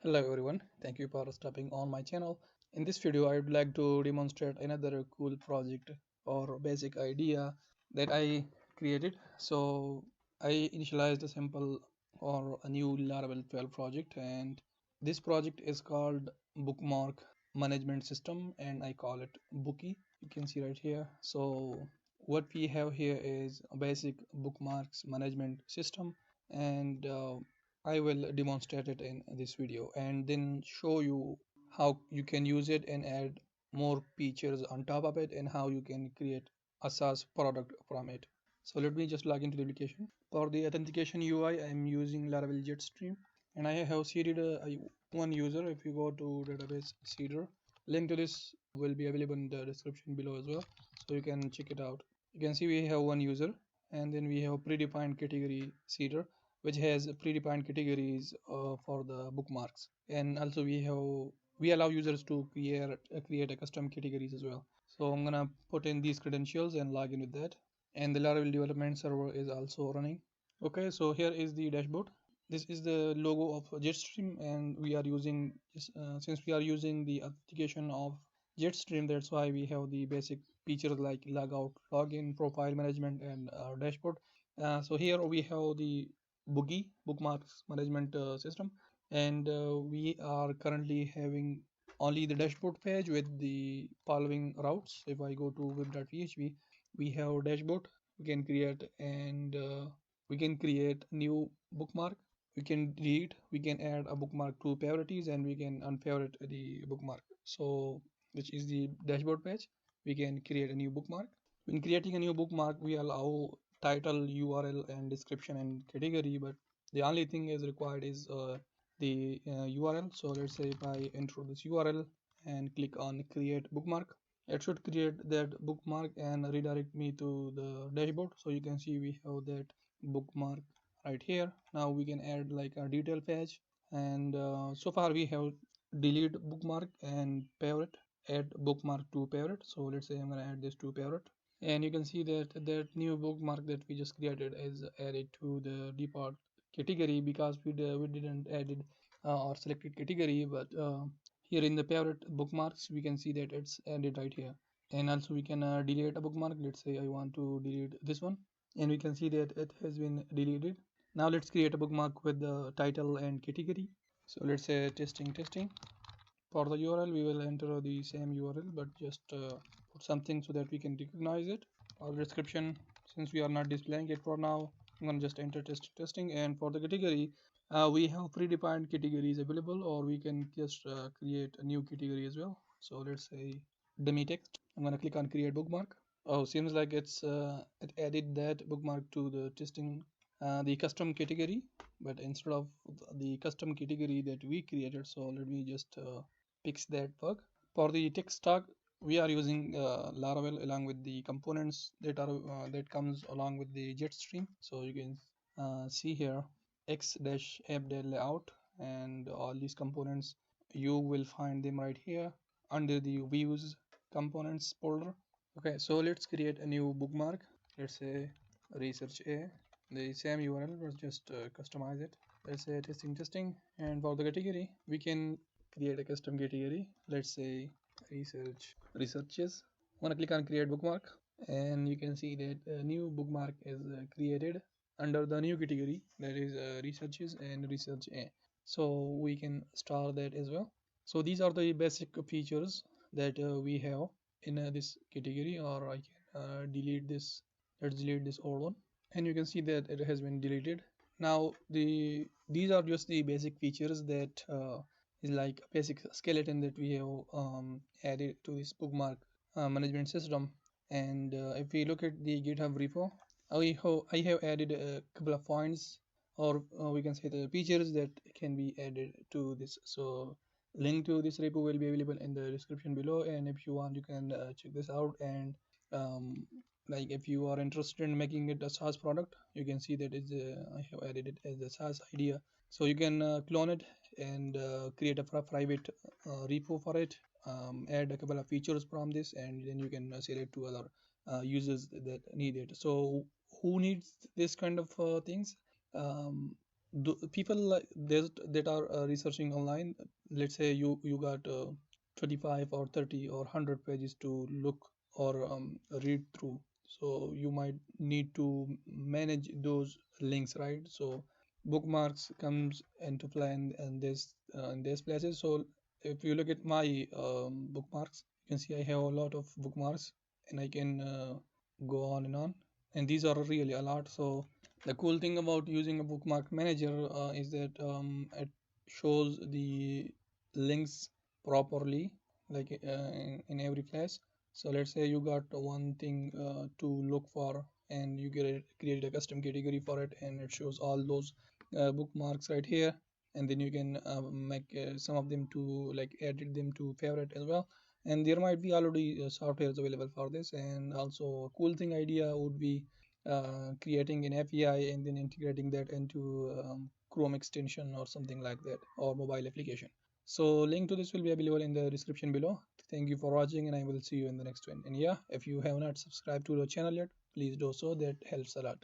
Hello everyone, thank you for stopping on my channel. In this video, I would like to demonstrate another cool project or basic idea that I created. So I initialized a simple or a new Laravel 12 project, and this project is called Bookmark Management System, and I call it Bookie. You can see right here. So what we have here is a basic bookmarks management system, and I will demonstrate it in this video and then show you how you can use it and add more features on top of it and how you can create a SaaS product from it. So let me just log into the application. For the authentication UI, I'm using Laravel Jetstream, and I have seeded one user. If you go to database seeder, link to this will be available in the description below as well, so you can check it out. You can see we have one user, and then we have predefined category seeder, which has predefined categories for the bookmarks, and also we allow users to create a custom categories as well. So I'm gonna put in these credentials and log in with that, and the Laravel development server is also running. Okay, so here is the dashboard. This is the logo of Jetstream, and we are using since we are using the authentication of Jetstream, that's why we have the basic features like logout, login, profile management, and dashboard. So here we have the boogie bookmarks management system, and we are currently having only the dashboard page with the following routes. If I go to web.php, we have dashboard. We can create new bookmark. We can delete, we can add a bookmark to priorities, and we can unfavorite the bookmark. So which is the dashboard page. We can create a new bookmark. When creating a new bookmark, we allow title, URL, and description and category, but the only thing is required is the URL. So let's say if I enter this URL and click on create bookmark, it should create that bookmark and redirect me to the dashboard. So you can see we have that bookmark right here. Now we can add like a detail page, and so far we have delete bookmark and favorite, add bookmark to favorite. So let's say I'm going to add this to favorite, and you can see that that new bookmark that we just created is added to the default category because we didn't added or selected category, but here in the favorite bookmarks we can see that it's added right here. And also we can delete a bookmark. Let's say I want to delete this one, and we can see that it has been deleted. Now let's create a bookmark with the title and category. So let's say testing. For the URL, we will enter the same URL, but just put something so that we can recognize it. Or description, since we are not displaying it for now, I'm going to just enter testing. And for the category, we have predefined categories available, or we can just create a new category as well. So let's say dummy text. I'm going to click on create bookmark. Oh, seems like it added that bookmark to the testing, the custom category, but instead of the custom category that we created. So let me just fix that bug. For the text stack, we are using Laravel along with the components that comes along with the Jetstream. So you can see here x-app layout, and all these components you will find them right here under the views components folder. Okay, so let's create a new bookmark. Let's say research A, the same URL, let's just customize it. Let's say testing, and for the category we can create a custom category. Let's say researches. I'm gonna click on create bookmark, and you can see that a new bookmark is created under the new category, that is researches and research A. So we can start that as well. So these are the basic features that we have in this category, or I can delete this. Let's delete this old one, and you can see that it has been deleted. Now these are just the basic features that is like a basic skeleton that we have added to this bookmark management system. And if we look at the GitHub repo, I have added a couple of points, or we can say the features that can be added to this. So link to this repo will be available in the description below, and if you want you can check this out. And um, like if you are interested in making it a SaaS product, you can see that I have added it as a SaaS idea. So you can clone it and create a private repo for it, add a couple of features from this, and then you can sell it to other users that need it. So who needs this kind of things? people that are researching online, let's say you got 25 or 30 or 100 pages to look or read through, so you might need to manage those links, right? So bookmarks comes into play in these places. So if you look at my bookmarks, you can see I have a lot of bookmarks, and I can go on and on, and these are really a lot. So the cool thing about using a bookmark manager is that it shows the links properly, like in every place. So let's say you got one thing to look for, and you create a custom category for it, and it shows all those bookmarks right here. And then you can make some of them to like edit them to favorite as well. And there might be already softwares available for this. And also, a cool thing idea would be creating an API and then integrating that into Chrome extension or something like that, or mobile application. So link to this will be available in the description below. Thank you for watching, and I will see you in the next one. And yeah, if you have not subscribed to the channel yet, please do so. That helps a lot.